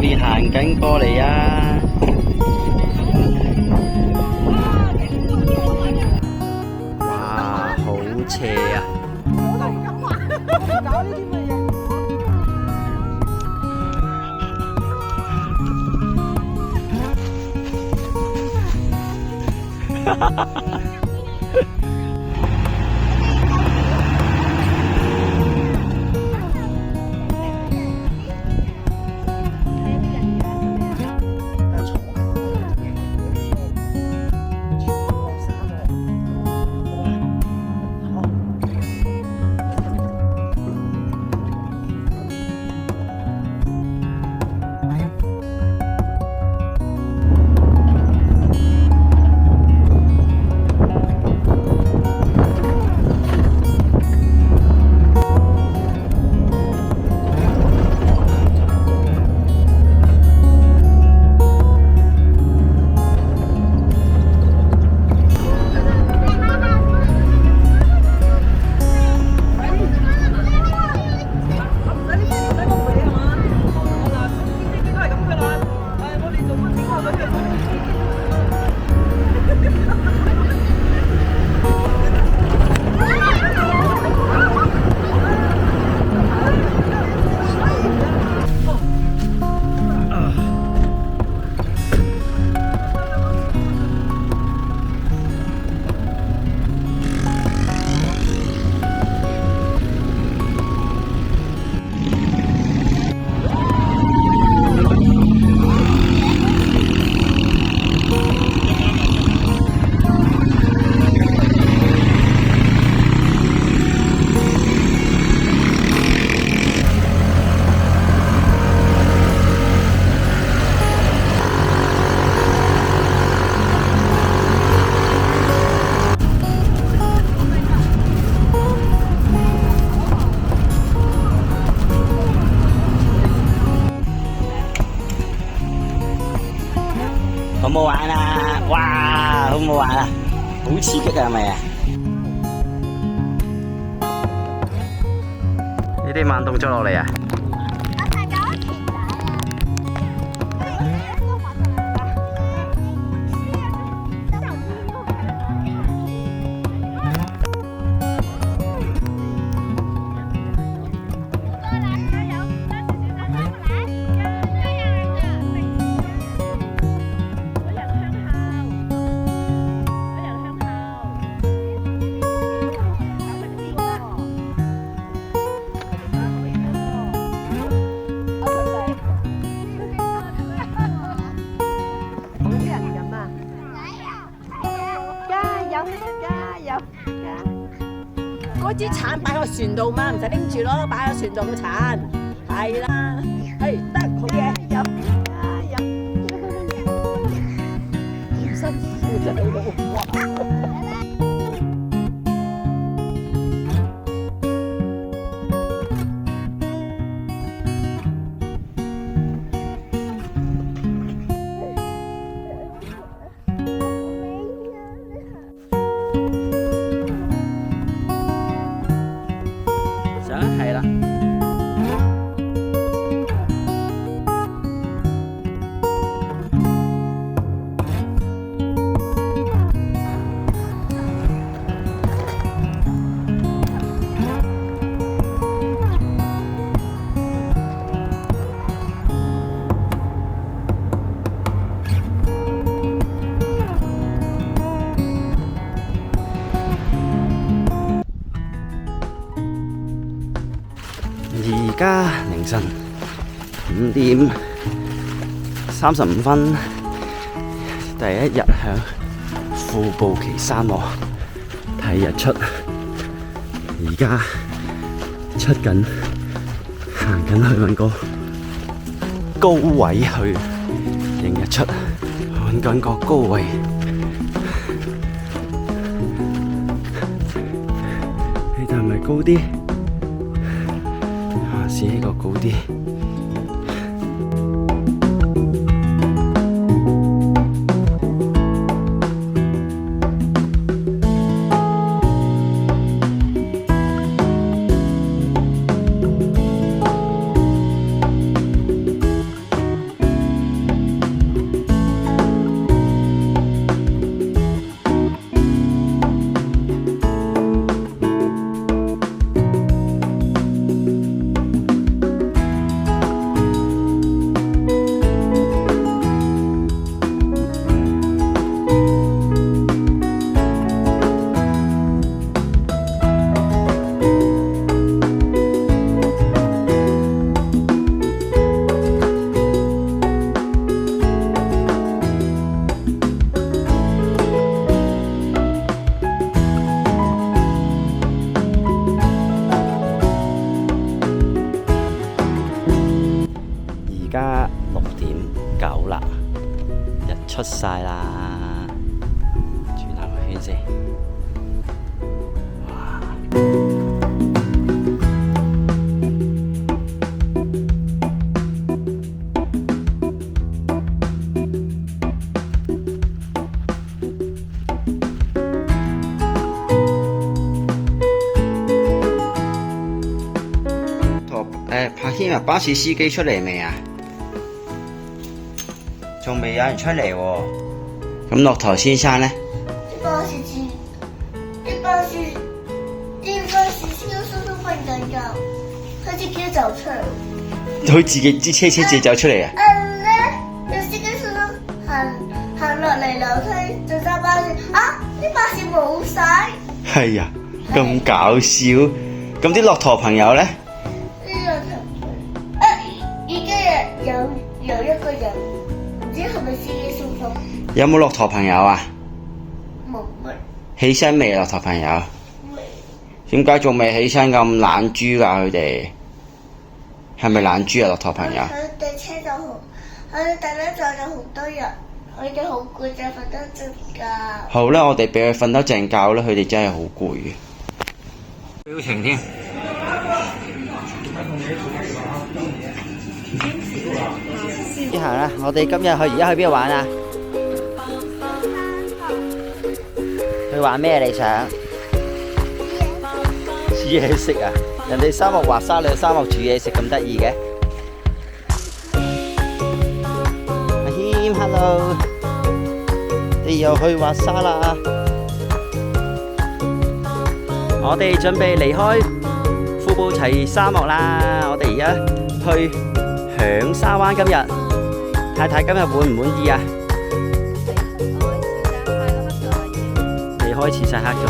Mommy 行緊過嚟啊！哇，好斜啊！搞呢啲乜嘢？好唔好玩啊？哇，好唔好玩啊？好刺激啊，係咪啊？呢啲慢動作落嚟啊！嗰支橙擺個船度嘛，唔使拎住咯，擺個船度個橙，係啦，係得好嘢，飲啊飲，好辛苦就喺度哇！係啦。而家凌晨5點35分，第一日響富布奇沙漠睇日出。而家出緊，行緊去揾個高位去影日出，揾緊個高位。呢度係咪高啲？試呢個高啲。出晒啦，轉下個圈先。柏軒啊，巴士司機出嚟未啊？仲未有人出嚟喎。咁駱駝先生呢？啲巴士司機叔叔瞓緊覺，佢自己走出嚟。佢自己支車自己走出嚟啊？有司機叔叔行落嚟樓梯就揸巴士，啲巴士冇晒。係啊，咁搞笑。咁啲駱駝朋友呢？已經有一個人，唔知係咪司機叔叔？有冇駱駝朋友啊？冇乜。起身未啊，駱駝朋友？未。點解仲未起身咁懶豬㗎？佢哋係咪懶豬啊？駱駝朋友？佢哋車就好，佢哋突然間咗好多人，佢哋好攰就瞓得正覺。好啦，我哋俾佢瞓得正覺啦，佢哋真係好攰嘅。表情添。之後啦，我哋今日而家去邊度玩啊？去玩咩你想？煮嘢食啊！人哋沙漠滑沙，你去沙漠煮嘢食咁得意嘅？阿謙 ，hello， 你又去滑沙啦？我哋準備離開庫布齊沙漠啦！我哋而家去響沙灣今日。太太今日滿唔滿意啊？未開始曬黑咗，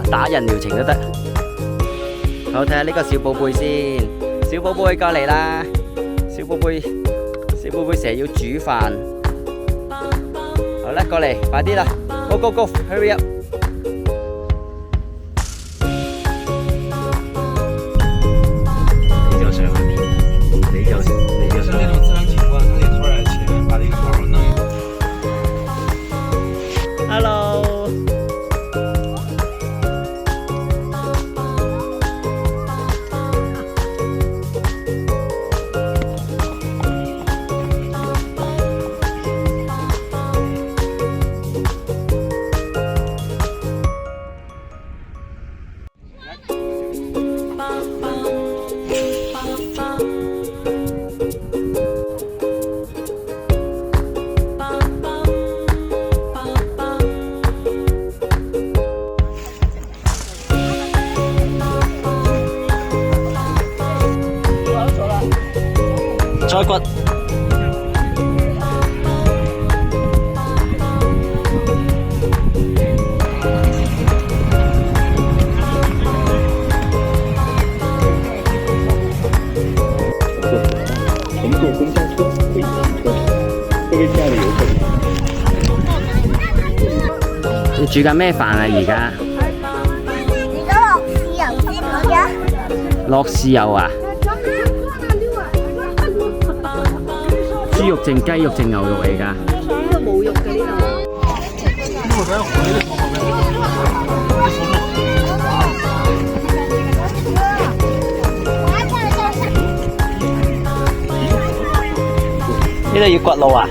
打人療程都得。好，睇下呢個小寶貝先，小寶貝過嚟啦！小寶貝成日要煮飯。好啦，過嚟，快啲啦 ！Go go go，hurry up！Hello， 再骨。乘坐公交车回行车场，各位亲爱的游客。你煮緊咩飯啊？而家？落豉油啊？豬肉定雞肉定牛肉嚟㗎？呢個冇肉嘅呢度。呢度要骨路啊？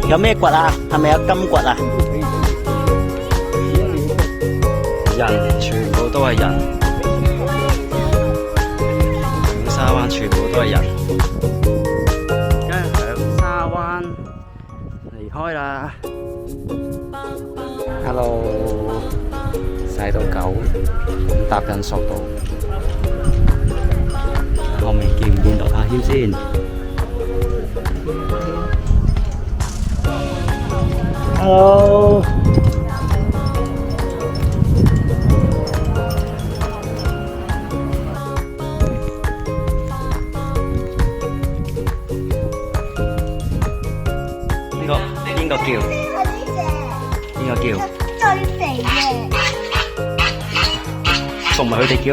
有咩骨啊？係咪有金骨啊？人，全部都係人。沙灣全部都係人。而家響沙灣離開啦。Hello， 曬到狗，搭緊索道。後面見唔見到阿謙先 ？Hello。邊個叫？邊個叫？最肥嘅。仲唔係佢哋叫？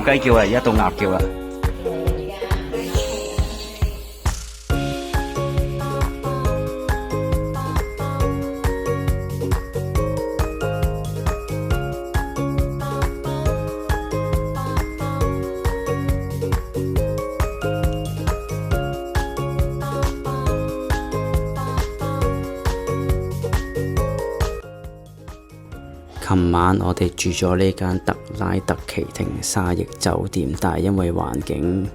雞叫啦，而家到鴨叫啦。琴晚我哋住咗呢間特拉特奇廷沙溢酒店，但係因為環境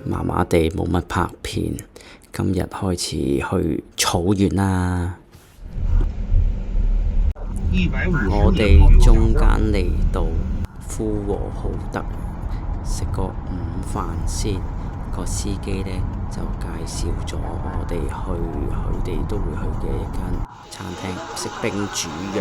麻麻地冇乜拍片，今日開始去草原啦。我哋中間嚟到呼和浩特食個午飯先，個司機呢就介紹咗我哋去佢哋都會去嘅一間餐廳食冰煮羊。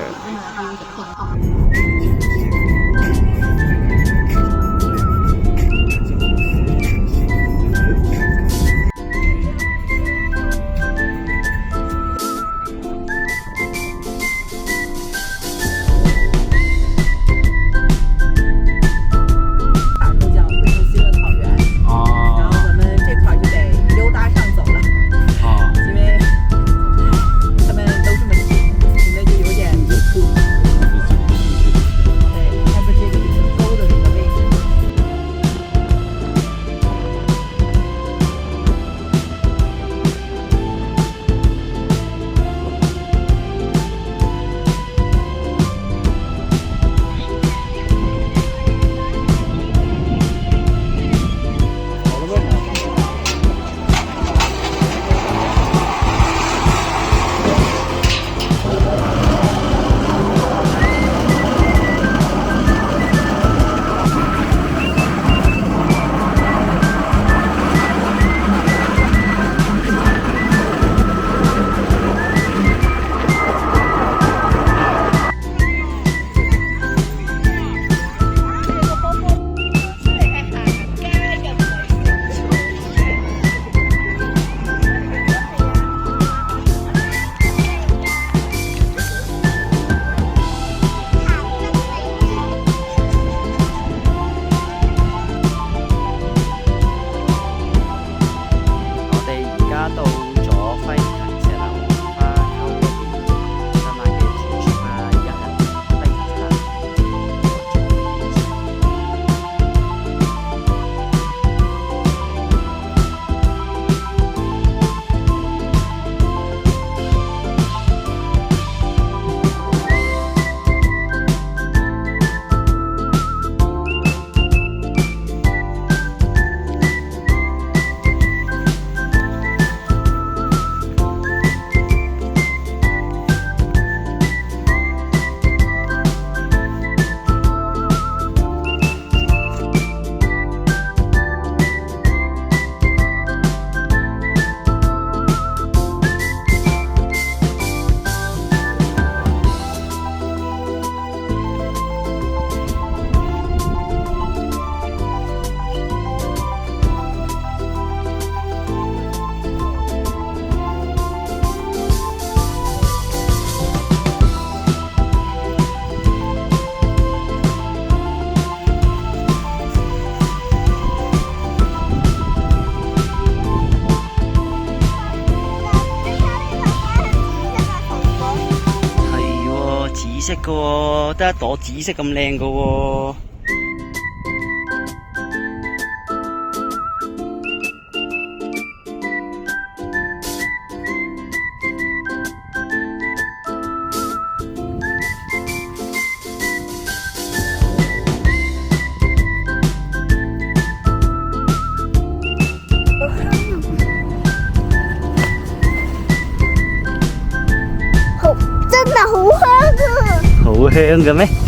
紫色嘅喎，得一朵紫色咁靚嘅喎。真係好香啊！好香嘅咩？